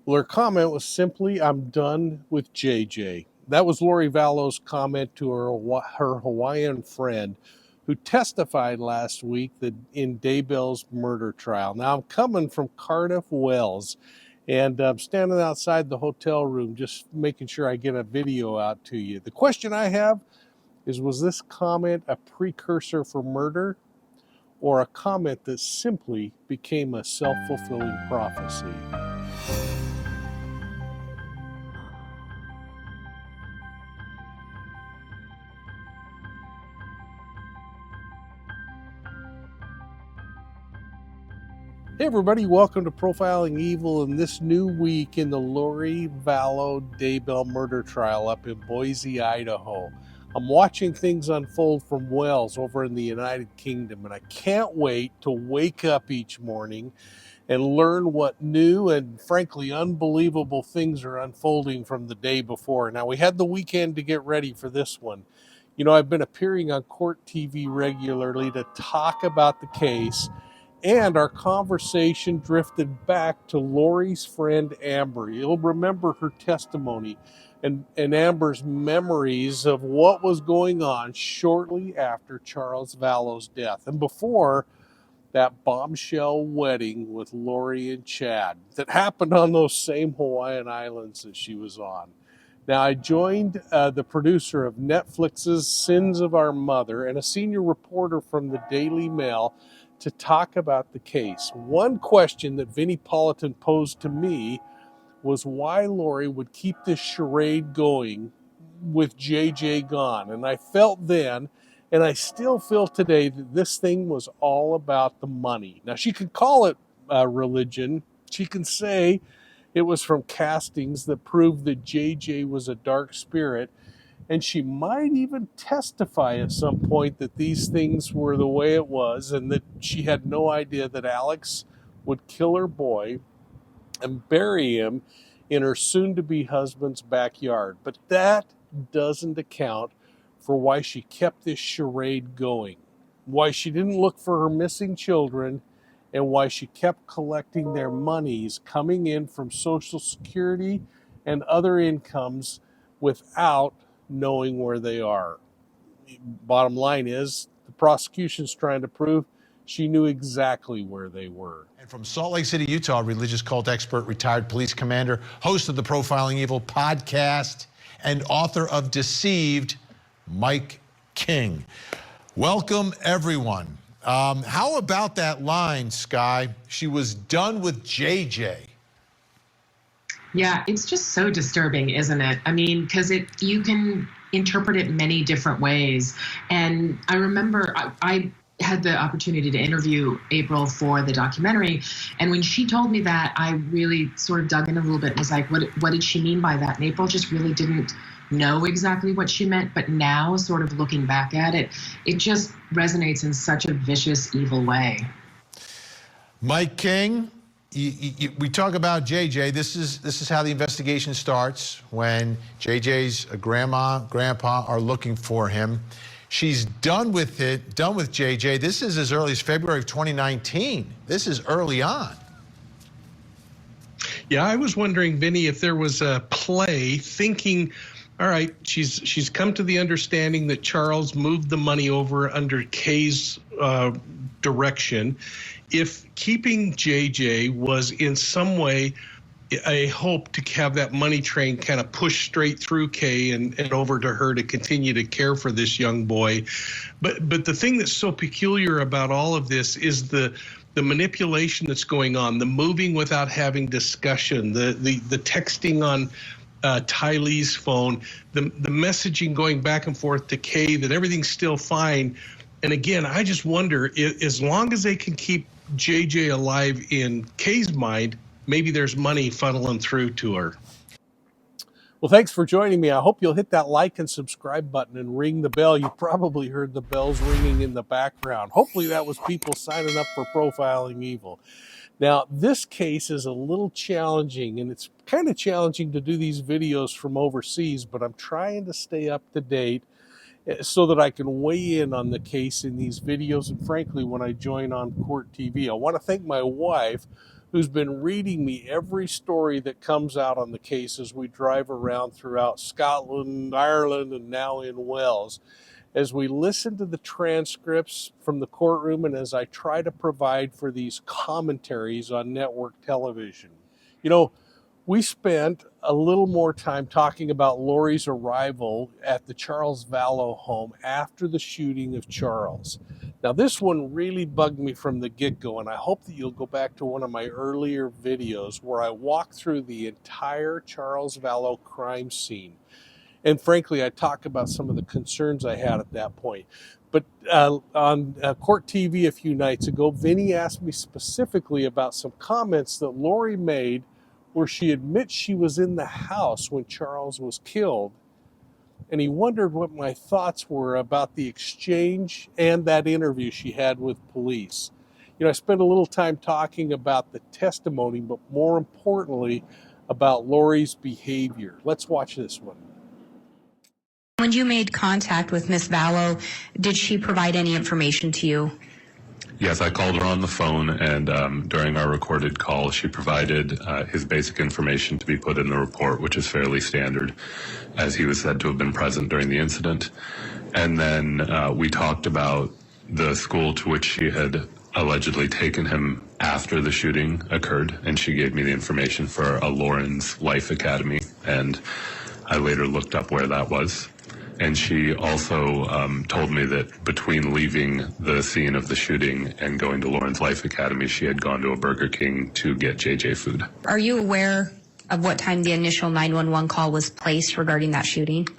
Well, her comment was simply, "I'm done with JJ." That was Lori Vallow's comment to her Hawaiian friend who testified last week that in Daybell's murder trial. Now, I'm coming from Cardiff Wells, and I'm standing outside the hotel room just making sure I get a video out to you. The question I have is, was this comment a precursor for murder or a comment that simply became a self-fulfilling prophecy? Hey everybody, welcome to Profiling Evil in this new week in the Lori Vallow Daybell murder trial up in Boise, Idaho. I'm watching things unfold from Wells over in the United Kingdom, and I can't wait to wake up each morning and learn what new and frankly unbelievable things are unfolding from the day before. Now, we had the weekend to get ready for this one. You know, I've been appearing on Court TV regularly to talk about the case, and our conversation drifted back to Lori's friend Amber. You'll remember her testimony and Amber's memories of what was going on shortly after Charles Vallow's death and before that bombshell wedding with Lori and Chad that happened on those same Hawaiian islands that she was on. Now, I joined the producer of Netflix's Sins of Our Mother and a senior reporter from the Daily Mail to talk about the case. One question that Vinnie Politan posed to me was why Lori would keep this charade going with JJ gone. And I felt then, and I still feel today, that this thing was all about the money. Now, she could call it religion. She can say it was from castings that proved that JJ was a dark spirit. And she might even testify at some point that these things were the way it was and that she had no idea that Alex would kill her boy and bury him in her soon-to-be husband's backyard. But that doesn't account for why she kept this charade going, why she didn't look for her missing children, and why she kept collecting their monies coming in from Social Security and other incomes without knowing where they are. Bottom line is, the prosecution's trying to prove she knew exactly where they were. And from Salt Lake City, Utah, religious cult expert, retired police commander, host of the Profiling Evil podcast, and author of Deceived, Mike King. Welcome, everyone. How about that line, Sky? She was done with JJ. Yeah, it's just so disturbing, isn't it? I mean, because you can interpret it many different ways. And I remember I had the opportunity to interview April for the documentary. And when she told me that, I really sort of dug in a little bit and was like, what did she mean by that? And April just really didn't know exactly what she meant. But now, sort of looking back at it, it just resonates in such a vicious, evil way. Mike King, we talk about JJ. This is how the investigation starts when JJ's grandma, grandpa are looking for him. She's done with it, done with JJ. This is as early as February of 2019. This is early on. Yeah, I was wondering, Vinny, if there was a play thinking, all right, she's come to the understanding that Charles moved the money over under Kay's direction. If keeping JJ was in some way a hope to have that money train kind of push straight through Kay and over to her to continue to care for this young boy. But the thing that's so peculiar about all of this is the manipulation that's going on, the moving without having discussion, the texting on Tylee's phone, the messaging going back and forth to Kay that everything's still fine. And again, I just wonder, as long as they can keep JJ alive in Kay's mind, maybe there's money funneling through to her. Well, thanks for joining me. I hope you'll hit that like and subscribe button and ring the bell. You probably heard the bells ringing in the background. Hopefully that was people signing up for Profiling Evil. Now, this case is a little challenging, and it's kind of challenging to do these videos from overseas, but I'm trying to stay up to date so that I can weigh in on the case in these videos and frankly when I join on Court TV. I want to thank my wife who's been reading me every story that comes out on the case as we drive around throughout Scotland, Ireland, and now in Wales. As we listen to the transcripts from the courtroom and as I try to provide for these commentaries on network television. You know, we spent a little more time talking about Lori's arrival at the Charles Vallow home after the shooting of Charles. Now, this one really bugged me from the get-go, and I hope that you'll go back to one of my earlier videos where I walk through the entire Charles Vallow crime scene. And frankly, I talk about some of the concerns I had at that point. But on Court TV a few nights ago, Vinny asked me specifically about some comments that Lori made where she admits she was in the house when Charles was killed. And he wondered what my thoughts were about the exchange and that interview she had with police. You know, I spent a little time talking about the testimony, but more importantly, about Lori's behavior. Let's watch this one. When you made contact with Miss Vallow, did she provide any information to you? Yes, I called her on the phone, and during our recorded call, she provided his basic information to be put in the report, which is fairly standard, as he was said to have been present during the incident. And then we talked about the school to which she had allegedly taken him after the shooting occurred, and she gave me the information for a Lawrence Life Academy, and I later looked up where that was. And she also told me that between leaving the scene of the shooting and going to Lawrence Life Academy, she had gone to a Burger King to get JJ food. Are you aware of what time the initial 911 call was placed regarding that shooting?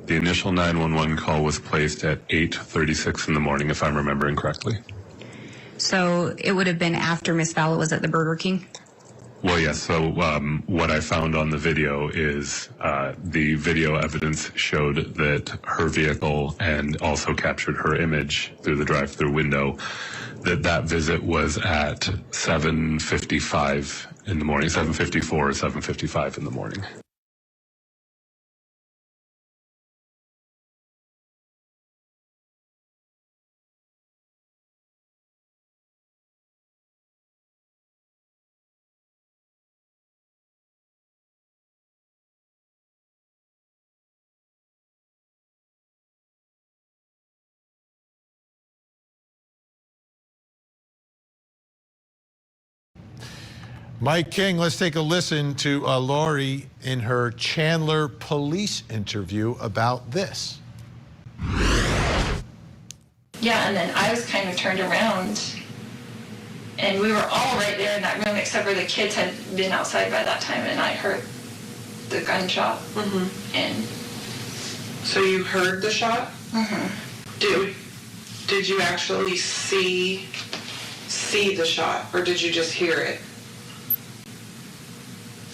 The initial 911 call was placed at 8:36 in the morning, if I'm remembering correctly. So it would have been after Miss Vallow was at the Burger King? Well, yes. So what I found on the video is the video evidence showed that her vehicle and also captured her image through the drive-through window, that visit was at 7:55 in the morning, 7:54 or 7:55 in the morning. Mike King, let's take a listen to Lori in her Chandler police interview about this. Yeah, and then I was kind of turned around, and we were all right there in that room except for the kids had been outside by that time, and I heard the gunshot. Mm-hmm. And so you heard the shot? Mm-hmm. Did you actually see the shot, or did you just hear it?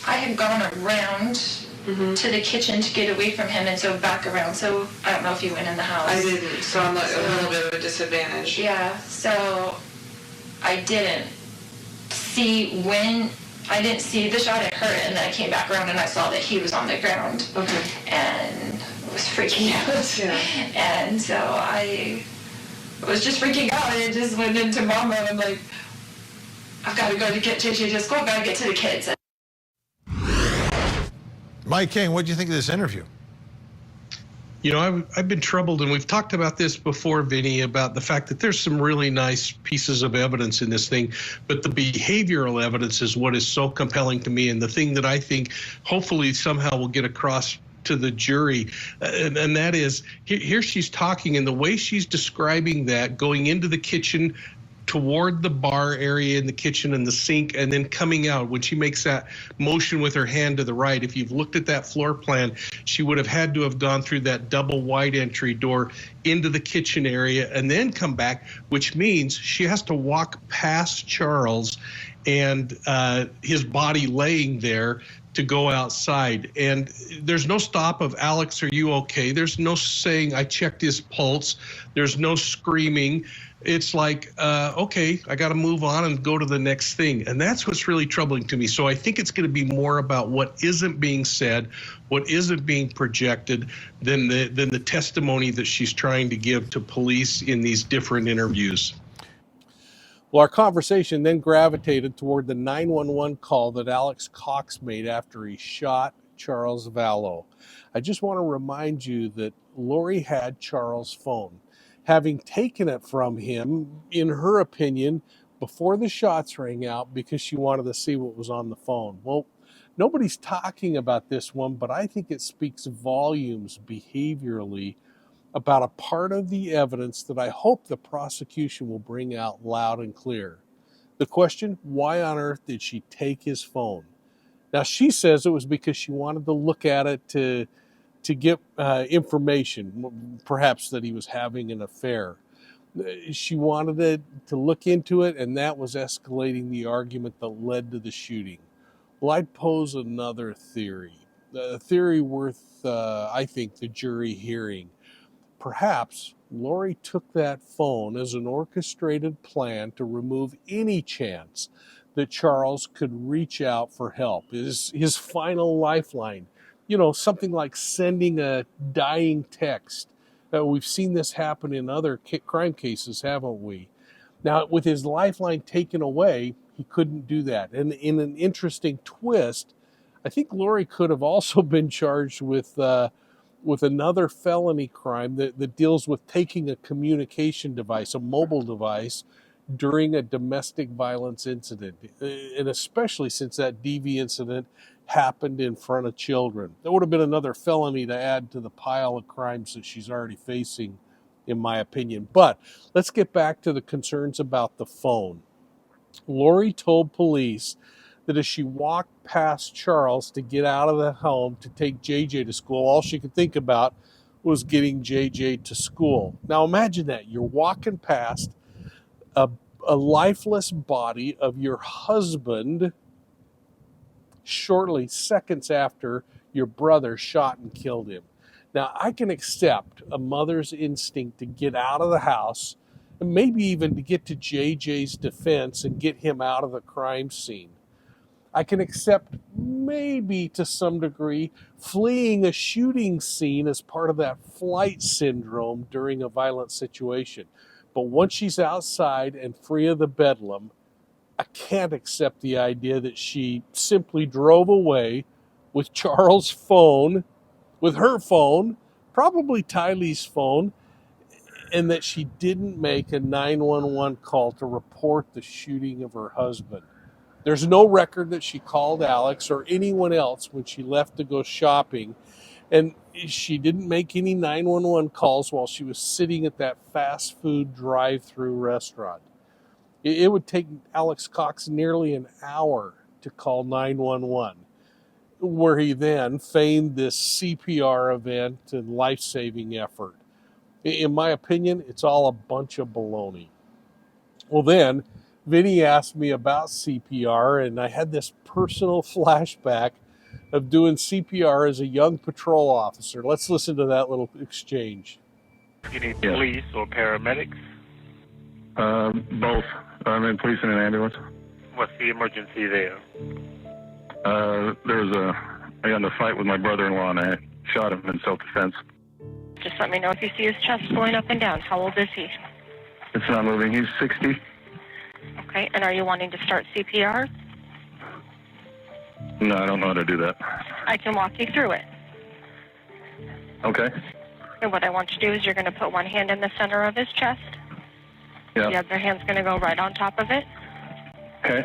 I had gone around to the kitchen to get away from him, and so back around. So I don't know if you went in the house. I didn't, so I'm like a little bit of a disadvantage. Yeah, so I didn't see the shot. It hurt, and then I came back around and I saw that he was on the ground. Okay. And was freaking out. Yeah. And so I was just freaking out, and it just went into mom mode. I'm like, I've got to go to get JJ to school. I've got to get to the kids. Mike King, what do you think of this interview? You know, I've been troubled, and we've talked about this before, Vinny, about the fact that there's some really nice pieces of evidence in this thing, but the behavioral evidence is what is so compelling to me, and the thing that I think hopefully somehow will get across to the jury, and that is, here she's talking, and the way she's describing that, going into the kitchen, toward the bar area in the kitchen and the sink, and then coming out when she makes that motion with her hand to the right. If you've looked at that floor plan, she would have had to have gone through that double wide entry door into the kitchen area and then come back, which means she has to walk past Charles and his body laying there to go outside. And there's no stop of, Alex, are you okay? There's no saying, I checked his pulse. There's no screaming. It's like, okay, I got to move on and go to the next thing. And that's what's really troubling to me. So I think it's going to be more about what isn't being said, what isn't being projected, than the testimony that she's trying to give to police in these different interviews. Well, our conversation then gravitated toward the 911 call that Alex Cox made after he shot Charles Vallow. I just want to remind you that Lori had Charles' phone. Having taken it from him, in her opinion, before the shots rang out because she wanted to see what was on the phone. Well, nobody's talking about this one, but I think it speaks volumes behaviorally about a part of the evidence that I hope the prosecution will bring out loud and clear. The question, why on earth did she take his phone? Now, she says it was because she wanted to look at it to get information, perhaps that he was having an affair. She wanted to look into it, and that was escalating the argument that led to the shooting. Well, I'd pose another theory, a theory worth, I think, the jury hearing. Perhaps Lori took that phone as an orchestrated plan to remove any chance that Charles could reach out for help, his final lifeline. You know, something like sending a dying text. We've seen this happen in other crime cases, haven't we? Now, with his lifeline taken away, he couldn't do that. And in an interesting twist, I think Lori could have also been charged with another felony crime that deals with taking a communication device, a mobile device, during a domestic violence incident, and especially since that DV incident happened in front of children. That would have been another felony to add to the pile of crimes that she's already facing, in my opinion. But let's get back to the concerns about the phone. Lori told police that as she walked past Charles to get out of the home to take JJ to school, all she could think about was getting JJ to school. Now imagine that. You're walking past a lifeless body of your husband shortly, seconds after your brother shot and killed him. Now, I can accept a mother's instinct to get out of the house and maybe even to get to JJ's defense and get him out of the crime scene. I can accept maybe to some degree fleeing a shooting scene as part of that flight syndrome during a violent situation. But once she's outside and free of the bedlam, I can't accept the idea that she simply drove away with Charles' phone, with her phone, probably Tylee's phone, and that she didn't make a 911 call to report the shooting of her husband. There's no record that she called Alex or anyone else when she left to go shopping, and she didn't make any 911 calls while she was sitting at that fast food drive-through restaurant. It would take Alex Cox nearly an hour to call 911, where he then feigned this CPR event and life-saving effort. In my opinion, it's all a bunch of baloney. Well, then, Vinny asked me about CPR, and I had this personal flashback of doing CPR as a young patrol officer. Let's listen to that little exchange. You need police or paramedics? Both. I'm in police and an ambulance. What's the emergency there? I got in a fight with my brother-in-law and I shot him in self-defense. Just let me know if you see his chest going up and down. How old is he? It's not moving. He's 60. Okay, and are you wanting to start CPR? No, I don't know how to do that. I can walk you through it. Okay. And what I want you to do is you're going to put one hand in the center of his chest. Yeah. The other hand's going to go right on top of it. Okay.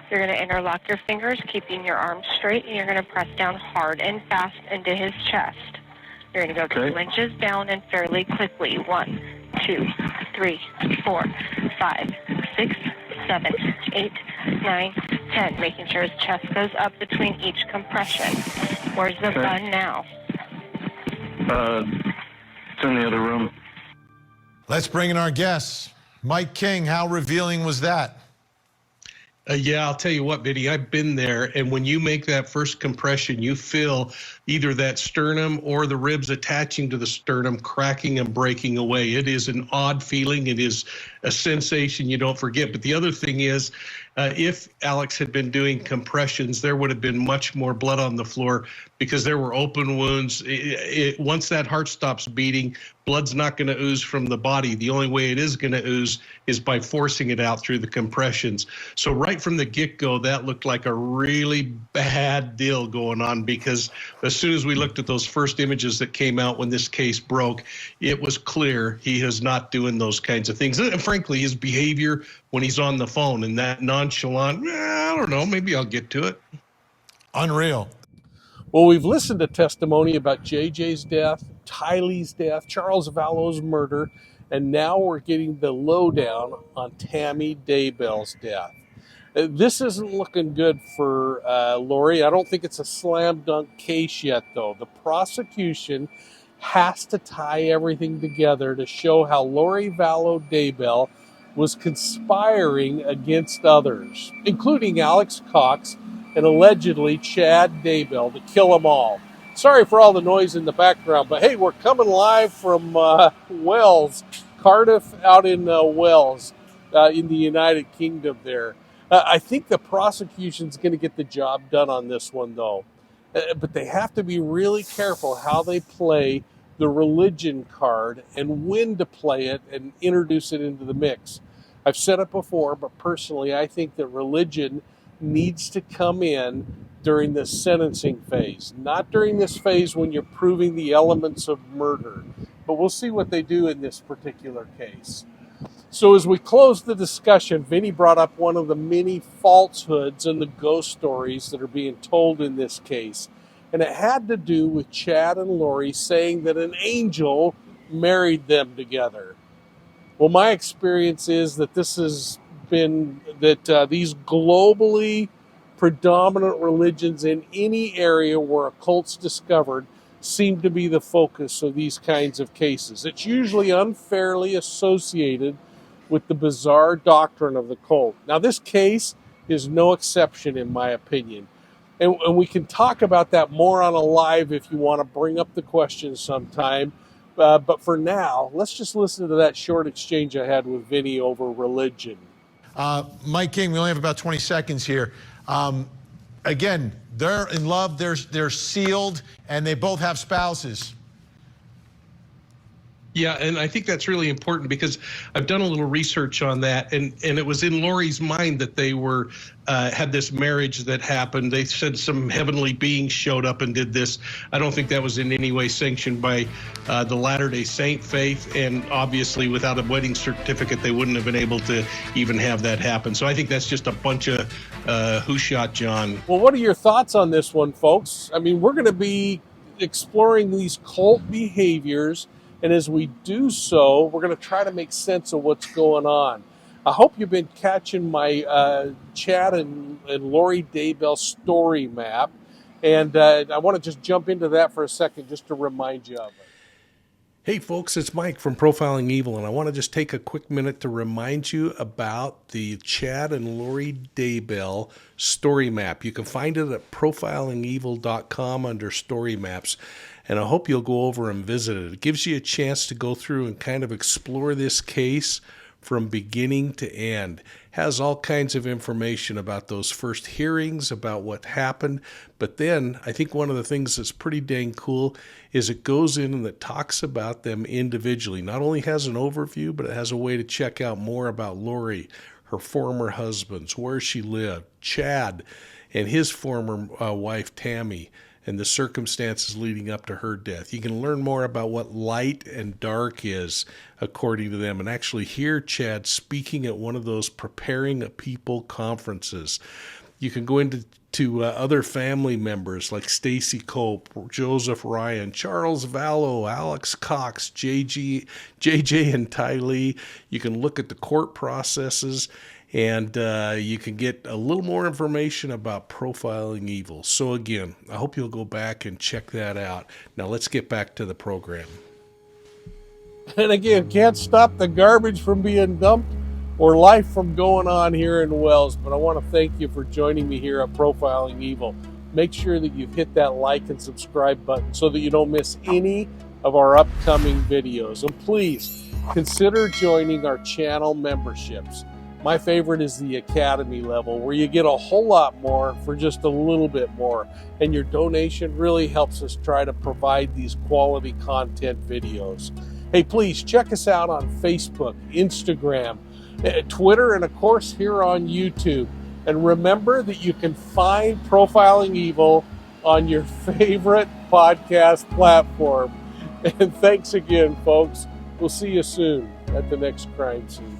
You're going to interlock your fingers, keeping your arms straight, and you're going to press down hard and fast into his chest. You're going to go 2 inches down and fairly quickly. 1, 2, 3, 4, 5, 6, 7, 8, 9, 10. Making sure his chest goes up between each compression. Where's the gun now? It's in the other room. Let's bring in our guests. Mike King, how revealing was that? Yeah, I'll tell you what, Biddy, I've been there, and when you make that first compression, you feel either that sternum or the ribs attaching to the sternum cracking and breaking away. It is an odd feeling. It is a sensation you don't forget. But the other thing is, if Alex had been doing compressions, there would have been much more blood on the floor because there were open wounds. Once that heart stops beating, blood's not going to ooze from the body. The only way it is going to ooze is by forcing it out through the compressions. So right from the get-go, that looked like a really bad deal going on, because as soon as we looked at those first images that came out when this case broke, it was clear he is not doing those kinds of things. And frankly, his behavior when he's on the phone and that nonchalant, I don't know, maybe I'll get to it. Unreal. Well, we've listened to testimony about JJ's death, Tylee's death, Charles Vallow's murder, and now we're getting the lowdown on Tammy Daybell's death. This isn't looking good for Lori. I don't think it's a slam dunk case yet, though. The prosecution has to tie everything together to show how Lori Vallow Daybell was conspiring against others, including Alex Cox and allegedly Chad Daybell, to kill them all. Sorry for all the noise in the background, but hey, we're coming live from Wales, Cardiff out in Wales, in the United Kingdom there. I think the prosecution's going to get the job done on this one, though. But they have to be really careful how they play the religion card and when to play it and introduce it into the mix. I've said it before, but personally, I think that religion needs to come in during the sentencing phase, not during this phase when you're proving the elements of murder. But we'll see what they do in this particular case. So as we close the discussion, Vinny brought up one of the many falsehoods and the ghost stories that are being told in this case. And it had to do with Chad and Lori saying that an angel married them together. Well, my experience is that this has been that these globally predominant religions in any area where a cult's discovered seem to be the focus of these kinds of cases. It's usually unfairly associated with the bizarre doctrine of the cult. Now, this case is no exception, in my opinion. And we can talk about that more on a live if you want to bring up the question sometime. But for now, let's just listen to that short exchange I had with Vinny over religion. Mike King, we only have about 20 seconds here. Again, they're in love, they're sealed, and they both have spouses. Yeah, and I think that's really important because I've done a little research on that, and it was in Lori's mind that they were had this marriage that happened. They said some heavenly beings showed up and did this. I don't think that was in any way sanctioned by the Latter-day Saint faith, and obviously without a wedding certificate, they wouldn't have been able to even have that happen. So I think that's just a bunch of who shot John. Well, what are your thoughts on this one, folks? I mean, we're going to be exploring these cult behaviors. And as we do so, we're going to try to make sense of what's going on. I hope you've been catching my Chad and Lori Daybell story map. And I want to just jump into that for a second just to remind you of it. Hey folks, it's Mike from Profiling Evil, and I want to just take a quick minute to remind you about the Chad and Lori Daybell story map. You can find it at profilingevil.com under story maps, and I hope you'll go over and visit it. It gives you a chance to go through and kind of explore this case from beginning to end. Has all kinds of information about those first hearings, about what happened. But then I think one of the things that's pretty dang cool is it goes in and it talks about them individually. Not only has an overview, but it has a way to check out more about Lori, her former husbands, where she lived, Chad and his former wife, Tammy, and the circumstances leading up to her death. You can learn more about what light and dark is, according to them, and actually hear Chad speaking at one of those Preparing a People conferences. You can go into other family members like Stacy Cope, Joseph Ryan, Charles Vallow, Alex Cox, JJ and Tylee. You can look at the court processes, and you can get a little more information about Profiling Evil. So again, I hope you'll go back and check that out. Now let's get back to the program. And again, can't stop the garbage from being dumped or life from going on here in Wales, but I want to thank you for joining me here at Profiling Evil. Make sure that you hit that like and subscribe button so that you don't miss any of our upcoming videos. And please, consider joining our channel memberships. My favorite is the Academy level, where you get a whole lot more for just a little bit more. And your donation really helps us try to provide these quality content videos. Hey, please check us out on Facebook, Instagram, Twitter, and of course here on YouTube. And remember that you can find Profiling Evil on your favorite podcast platform. And thanks again, folks. We'll see you soon at the next crime scene.